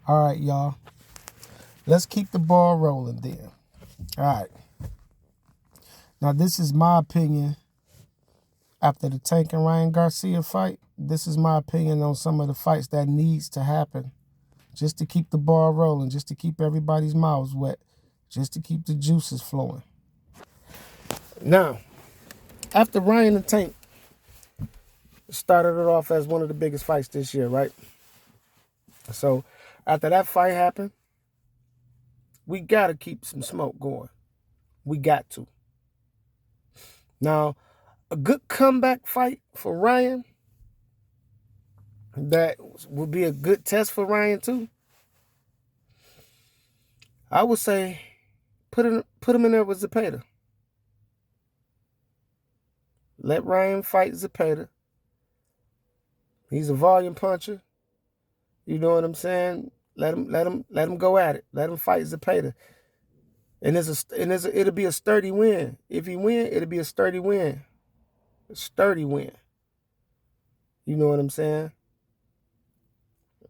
All right, y'all. Let's keep the ball rolling then. All right. Now, this is my opinion after the Tank and Ryan Garcia fight. This is my opinion on some of the fights that needs to happen just to keep the ball rolling, just to keep everybody's mouths wet, just to keep the juices flowing. Now, after Ryan and Tank started it off as one of the biggest fights this year, right? So after that fight happened, we got to keep some smoke going. We got to. Now, a good comeback fight for Ryan that would be a good test for Ryan too. I would say put him in there with Zepeda. Let Ryan fight Zepeda. He's a volume puncher. You know what I'm saying? Let him go at it. Let him fight Zepeda. And it'll be a sturdy win. If he win, it'll be a sturdy win. A sturdy win. You know what I'm saying?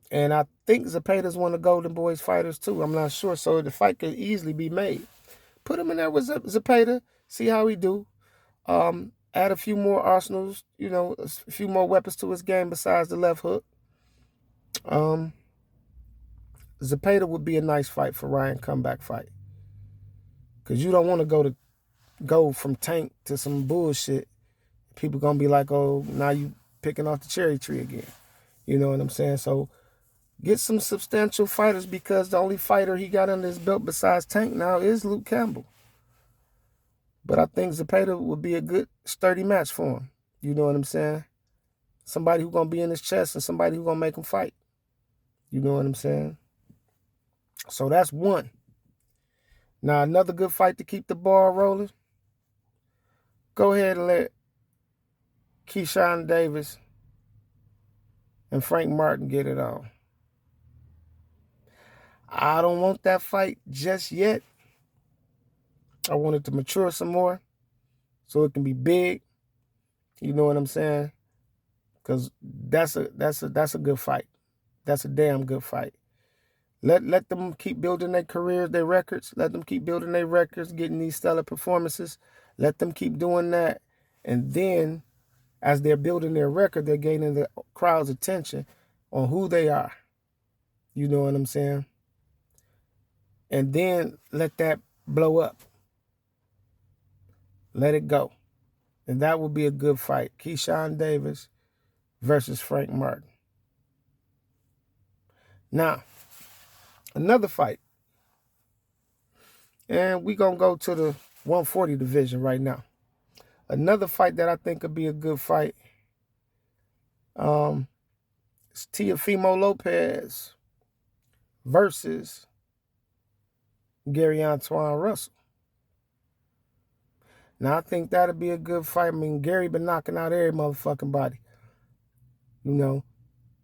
And I think Zepeda's one of Golden Boy's fighters too. I'm not sure. So the fight could easily be made. Put him in there with Zepeda. See how he do. Add a few more arsenals, a few more weapons to his game besides the left hook. Zepeda would be a nice fight for Ryan, comeback fight. Because you don't want to go from Tank to some bullshit. People going to be like, oh, now you picking off the cherry tree again. You know what I'm saying? So get some substantial fighters, because the only fighter he got under his belt besides Tank now is Luke Campbell. But I think Zepeda would be a good, sturdy match for him. You know what I'm saying? Somebody who's going to be in his chest and somebody who's going to make him fight. You know what I'm saying? So that's one. Now, another good fight to keep the ball rolling. Go ahead and let Keyshawn Davis and Frank Martin get it on. I don't want that fight just yet. I want it to mature some more so it can be big. You know what I'm saying? Because that's a good fight. That's a damn good fight. Let them keep building their careers, their records. Let them keep building their records, getting these stellar performances. Let them keep doing that. And then, as they're building their record, they're gaining the crowd's attention on who they are. You know what I'm saying? And then let that blow up. Let it go. And that will be a good fight. Keyshawn Davis versus Frank Martin. Now, another fight. And we're going to go to the 140 division right now. Another fight that I think could be a good fight is Teofimo Lopez versus Gary Antoine Russell. Now, I think that'll be a good fight. I mean, Gary been knocking out every motherfucking body. You know?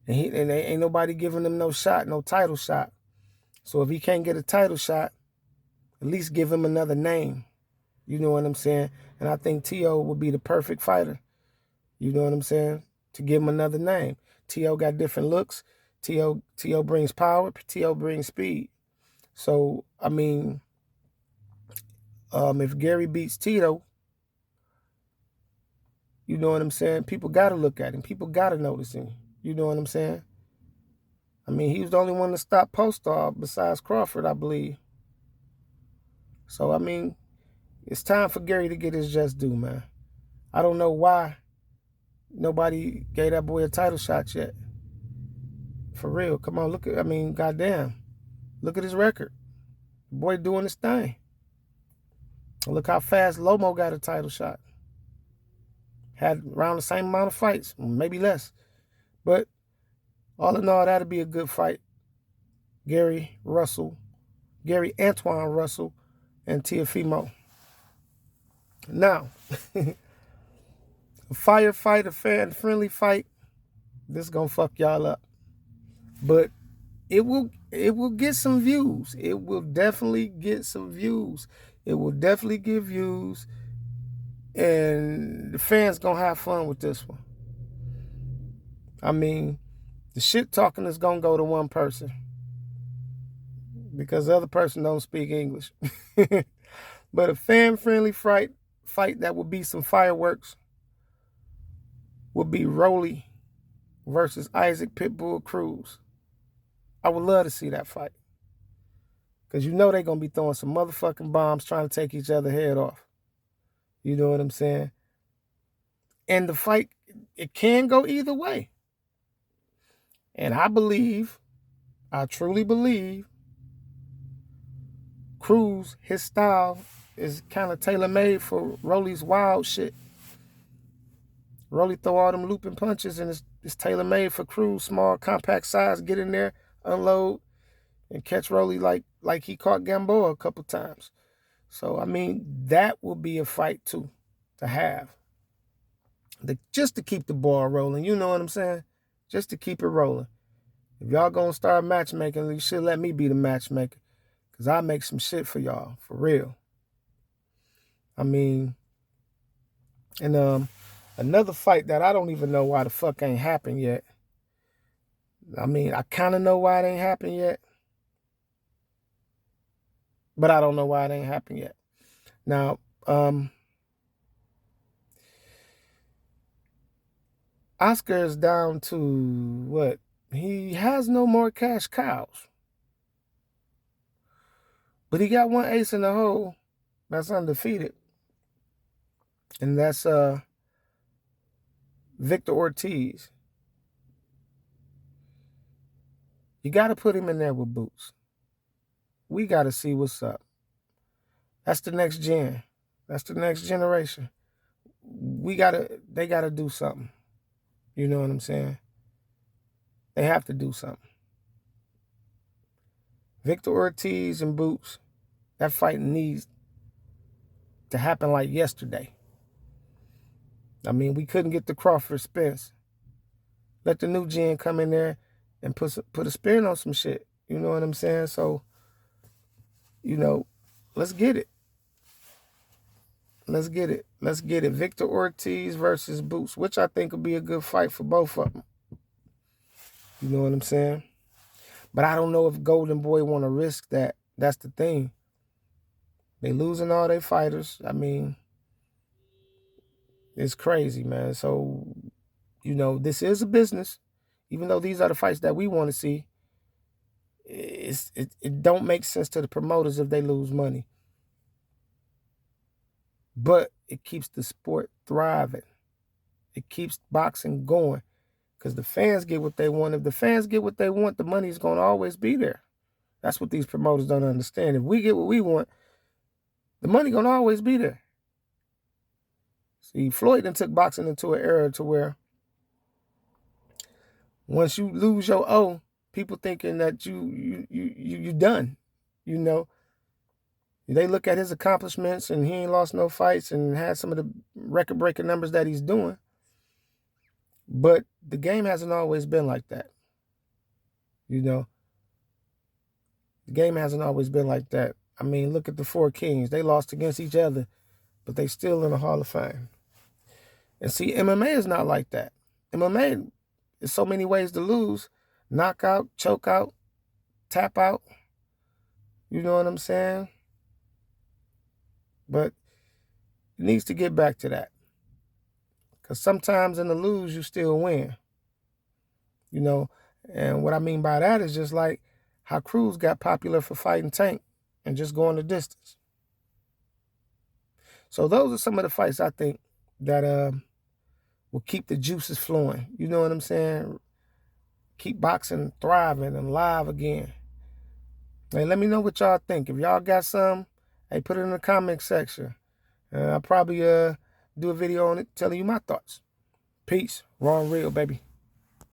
And ain't nobody giving him no shot, no title shot. So if he can't get a title shot, at least give him another name. You know what I'm saying? And I think T.O. would be the perfect fighter. You know what I'm saying? To give him another name. T.O. got different looks. T.O. brings power. T.O. brings speed. So, I mean, if Gary beats Tito, you know what I'm saying? People got to look at him. People got to notice him. You know what I'm saying? I mean, he was the only one to stop Postal besides Crawford, I believe. So, I mean, it's time for Gary to get his just due, man. I don't know why nobody gave that boy a title shot yet. For real. Come on, goddamn. Look at his record. The boy doing his thing. Look how fast Lomo got a title shot. Had around the same amount of fights, maybe less. But all in all, that'd be a good fight. Gary Antoine Russell, and Teofimo. Now, a firefight, a fan-friendly fight, this is going to fuck y'all up. But it will get some views. It will definitely get some views. It will definitely get views. And the fans going to have fun with this one. I mean, the shit talking is going to go to one person. because the other person don't speak English. But a fan-friendly fight that would be some fireworks would be Rolly versus Isaac Pitbull Cruz. I would love to see that fight. Because you know they're going to be throwing some motherfucking bombs trying to take each other's head off. You know what I'm saying? And the fight, it can go either way. And I truly believe, Cruz, his style is kind of tailor-made for Rolly's wild shit. Rolly throw all them looping punches, and it's tailor-made for Cruz, small, compact size, get in there, unload, and catch Rolly like he caught Gamboa a couple times. So, I mean, that will be a fight, too, to have. Just to keep the ball rolling, you know what I'm saying? Just to keep it rolling. If y'all gonna start matchmaking, you should let me be the matchmaker. Because I make some shit for y'all, for real. I mean, and another fight that I don't even know why the fuck ain't happened yet. I mean, I kind of know why it ain't happened yet. But I don't know why it ain't happened yet. Now, Oscar is down to what? He has no more cash cows. But he got one ace in the hole that's undefeated. And that's Victor Ortiz. You got to put him in there with Boots. We got to see what's up. That's the next gen. That's the next generation. They got to do something. You know what I'm saying? They have to do something. Victor Ortiz and Boots, that fight needs to happen like yesterday. I mean, we couldn't get the Crawford Spence. Let the new gen come in there and put a spin on some shit. You know what I'm saying? So, you know, let's get it. Let's get it. Let's get it. Victor Ortiz versus Boots, which I think would be a good fight for both of them. You know what I'm saying? But I don't know if Golden Boy want to risk that. That's the thing. They losing all their fighters. I mean, it's crazy, man. So, you know, this is a business. Even though these are the fights that we want to see, it don't make sense to the promoters if they lose money. But it keeps the sport thriving. It keeps boxing going. Because the fans get what they want. If the fans get what they want, the money's going to always be there. That's what these promoters don't understand. If we get what we want, the money going to always be there. See, Floyd done took boxing into an era to where once you lose your O, people thinking that you done. You know, they look at his accomplishments and he ain't lost no fights and had some of the record-breaking numbers that he's doing. But the game hasn't always been like that. You know, the game hasn't always been like that. I mean, look at the Four Kings. They lost against each other, but they still in the Hall of Fame. And see, MMA is not like that. MMA is so many ways to lose. Knockout, choke out, tap out. You know what I'm saying? But it needs to get back to that. Because sometimes in the lose, you still win. You know, and what I mean by that is just like how Cruz got popular for fighting Tank and just going the distance. So those are some of the fights I think that will keep the juices flowing. You know what I'm saying? Keep boxing thriving and live again. Hey, let me know what y'all think. If y'all got some, hey, put it in the comment section. I'll probably do a video on it telling you my thoughts. Peace. Raw and real, baby.